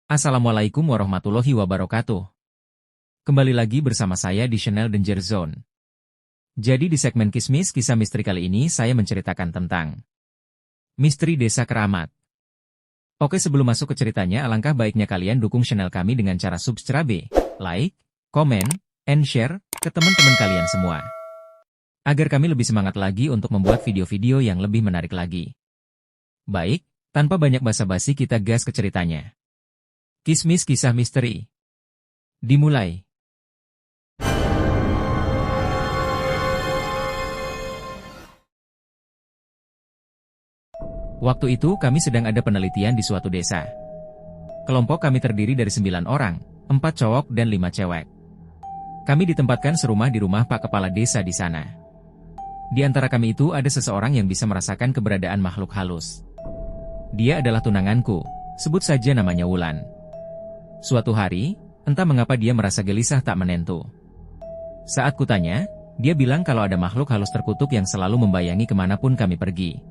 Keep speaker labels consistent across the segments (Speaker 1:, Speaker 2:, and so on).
Speaker 1: Assalamualaikum warahmatullahi wabarakatuh. Kembali lagi bersama saya di channel Danger Zone. Jadi di segmen Kismis Kisah Misteri kali ini saya menceritakan tentang Misteri Desa Keramat. Oke, sebelum masuk ke ceritanya, alangkah baiknya kalian dukung channel kami dengan cara subscribe, like, komen, and share ke teman-teman kalian semua. Agar kami lebih semangat lagi untuk membuat video-video yang lebih menarik lagi. Baik, tanpa banyak basa-basi kita gas ke ceritanya. Kismis Kisah Misteri. Dimulai. Waktu itu kami sedang ada penelitian di suatu desa. Kelompok kami terdiri dari 9 orang, 4 cowok dan 5 cewek. Kami ditempatkan serumah di rumah Pak Kepala Desa di sana. Di antara kami itu ada seseorang yang bisa merasakan keberadaan makhluk halus. Dia adalah tunanganku, sebut saja namanya Wulan. Suatu hari, entah mengapa dia merasa gelisah tak menentu. Saat kutanya, dia bilang kalau ada makhluk halus terkutuk yang selalu membayangi kemanapun kami pergi.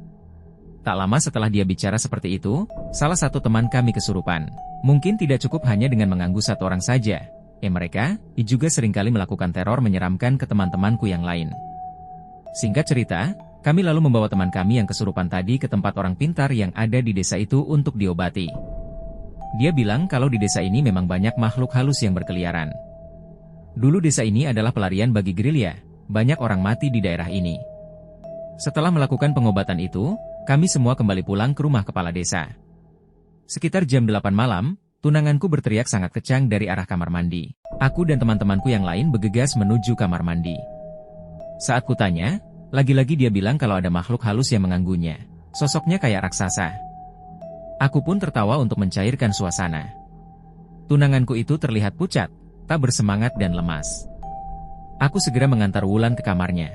Speaker 1: Tak lama setelah dia bicara seperti itu, salah satu teman kami kesurupan. Mungkin tidak cukup hanya dengan mengganggu satu orang saja. Mereka juga seringkali melakukan teror menyeramkan ke teman-temanku yang lain. Singkat cerita, kami lalu membawa teman kami yang kesurupan tadi ke tempat orang pintar yang ada di desa itu untuk diobati. Dia bilang kalau di desa ini memang banyak makhluk halus yang berkeliaran. Dulu desa ini adalah pelarian bagi gerilya, banyak orang mati di daerah ini. Setelah melakukan pengobatan itu, kami semua kembali pulang ke rumah kepala desa. Sekitar jam 8 malam, tunanganku berteriak sangat kencang dari arah kamar mandi. Aku dan teman-temanku yang lain bergegas menuju kamar mandi. Saat kutanya, lagi-lagi dia bilang kalau ada makhluk halus yang mengganggunya. Sosoknya kayak raksasa. Aku pun tertawa untuk mencairkan suasana. Tunanganku itu terlihat pucat, tak bersemangat dan lemas. Aku segera mengantar Wulan ke kamarnya.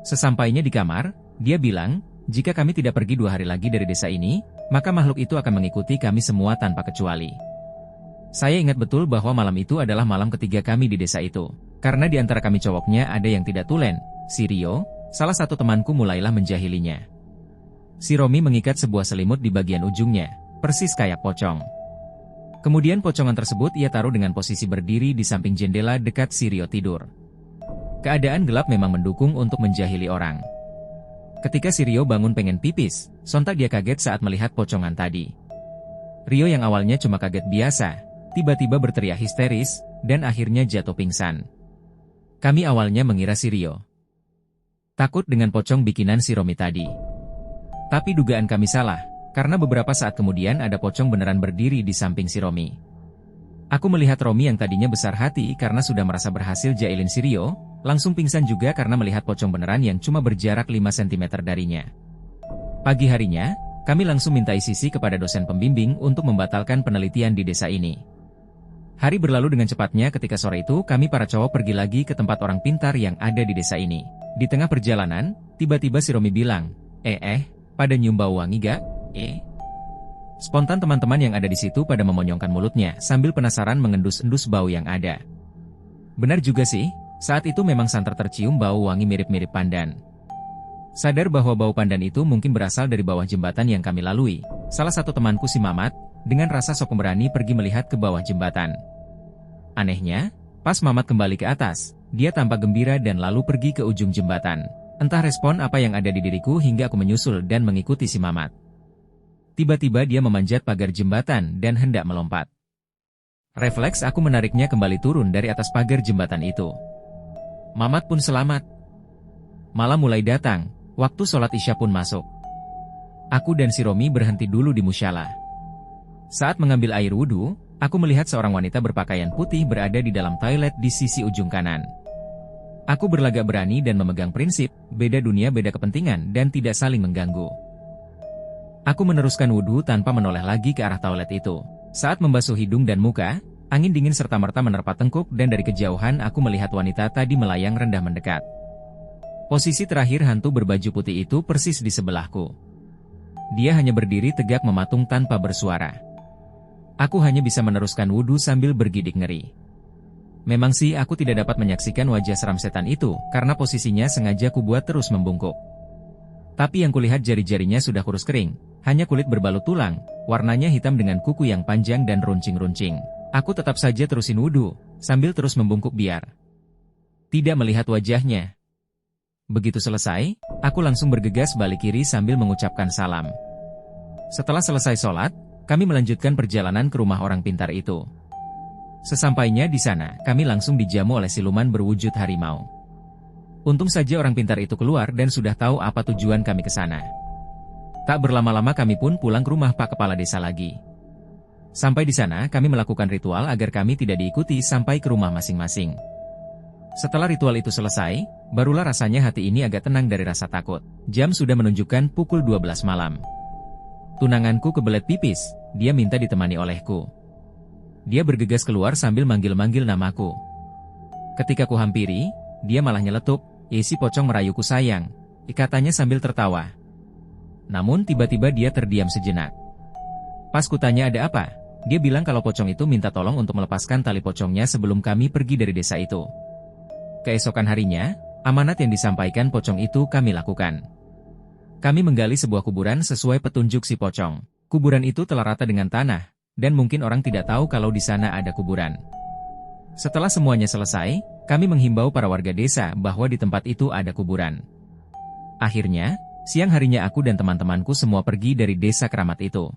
Speaker 1: Sesampainya di kamar, dia bilang, jika kami tidak pergi 2 hari lagi dari desa ini, maka makhluk itu akan mengikuti kami semua tanpa kecuali. Saya ingat betul bahwa malam itu adalah malam ketiga kami di desa itu. Karena di antara kami cowoknya ada yang tidak tulen, si Rio, salah satu temanku mulailah menjahilinya. Si Romi mengikat sebuah selimut di bagian ujungnya, persis kayak pocong. Kemudian pocongan tersebut ia taruh dengan posisi berdiri di samping jendela dekat si Rio tidur. Keadaan gelap memang mendukung untuk menjahili orang. Ketika si Rio bangun pengen pipis, sontak dia kaget saat melihat pocongan tadi. Rio yang awalnya cuma kaget biasa, tiba-tiba berteriak histeris, dan akhirnya jatuh pingsan. Kami awalnya mengira si Rio takut dengan pocong bikinan si Romi tadi. Tapi dugaan kami salah, karena beberapa saat kemudian ada pocong beneran berdiri di samping si Romi. Aku melihat Romi yang tadinya besar hati karena sudah merasa berhasil jailin si Rio, langsung pingsan juga karena melihat pocong beneran yang cuma berjarak 5 cm darinya. Pagi harinya, kami langsung minta sisi kepada dosen pembimbing untuk membatalkan penelitian di desa ini. Hari berlalu dengan cepatnya ketika sore itu kami para cowok pergi lagi ke tempat orang pintar yang ada di desa ini. Di tengah perjalanan, tiba-tiba si Romi bilang, pada nyium bau wangi gak? Spontan teman-teman yang ada di situ pada memonyongkan mulutnya sambil penasaran mengendus-endus bau yang ada. Benar juga sih, saat itu memang santer tercium bau wangi mirip-mirip pandan. Sadar bahwa bau pandan itu mungkin berasal dari bawah jembatan yang kami lalui, salah satu temanku si Mamat, dengan rasa sok pemberani pergi melihat ke bawah jembatan. Anehnya, pas Mamat kembali ke atas, dia tampak gembira dan lalu pergi ke ujung jembatan. Entah respon apa yang ada di diriku hingga aku menyusul dan mengikuti si Mamat. Tiba-tiba dia memanjat pagar jembatan dan hendak melompat. Refleks aku menariknya kembali turun dari atas pagar jembatan itu. Mamat pun selamat. Malam mulai datang, waktu sholat Isya pun masuk. Aku dan si Romi berhenti dulu di musyalah. Saat mengambil air wudhu, aku melihat seorang wanita berpakaian putih berada di dalam toilet di sisi ujung kanan. Aku berlagak berani dan memegang prinsip, beda dunia beda kepentingan dan tidak saling mengganggu. Aku meneruskan wudhu tanpa menoleh lagi ke arah toilet itu. Saat membasuh hidung dan muka, angin dingin serta-merta menerpa tengkuk dan dari kejauhan aku melihat wanita tadi melayang rendah mendekat. Posisi terakhir hantu berbaju putih itu persis di sebelahku. Dia hanya berdiri tegak mematung tanpa bersuara. Aku hanya bisa meneruskan wudhu sambil bergidik ngeri. Memang sih aku tidak dapat menyaksikan wajah seram setan itu, karena posisinya sengaja kubuat terus membungkuk. Tapi yang kulihat jari-jarinya sudah kurus kering, hanya kulit berbalut tulang, warnanya hitam dengan kuku yang panjang dan runcing-runcing. Aku tetap saja terusin wudhu, sambil terus membungkuk biar tidak melihat wajahnya. Begitu selesai, aku langsung bergegas balik kiri sambil mengucapkan salam. Setelah selesai sholat, kami melanjutkan perjalanan ke rumah orang pintar itu. Sesampainya di sana, kami langsung dijamu oleh siluman berwujud harimau. Untung saja orang pintar itu keluar dan sudah tahu apa tujuan kami ke sana. Tak berlama-lama kami pun pulang ke rumah Pak Kepala Desa lagi. Sampai di sana, kami melakukan ritual agar kami tidak diikuti sampai ke rumah masing-masing. Setelah ritual itu selesai, barulah rasanya hati ini agak tenang dari rasa takut. Jam sudah menunjukkan pukul 12 malam. Tunanganku kebelet pipis, dia minta ditemani olehku. Dia bergegas keluar sambil manggil-manggil namaku. Ketika ku hampiri, dia malah nyeletuk, si pocong merayuku sayang, katanya sambil tertawa. Namun tiba-tiba dia terdiam sejenak. Pas kutanya ada apa, dia bilang kalau pocong itu minta tolong untuk melepaskan tali pocongnya sebelum kami pergi dari desa itu. Keesokan harinya, amanat yang disampaikan pocong itu kami lakukan. Kami menggali sebuah kuburan sesuai petunjuk si pocong. Kuburan itu telah rata dengan tanah, dan mungkin orang tidak tahu kalau di sana ada kuburan. Setelah semuanya selesai, kami menghimbau para warga desa bahwa di tempat itu ada kuburan. Akhirnya, siang harinya aku dan teman-temanku semua pergi dari desa keramat itu.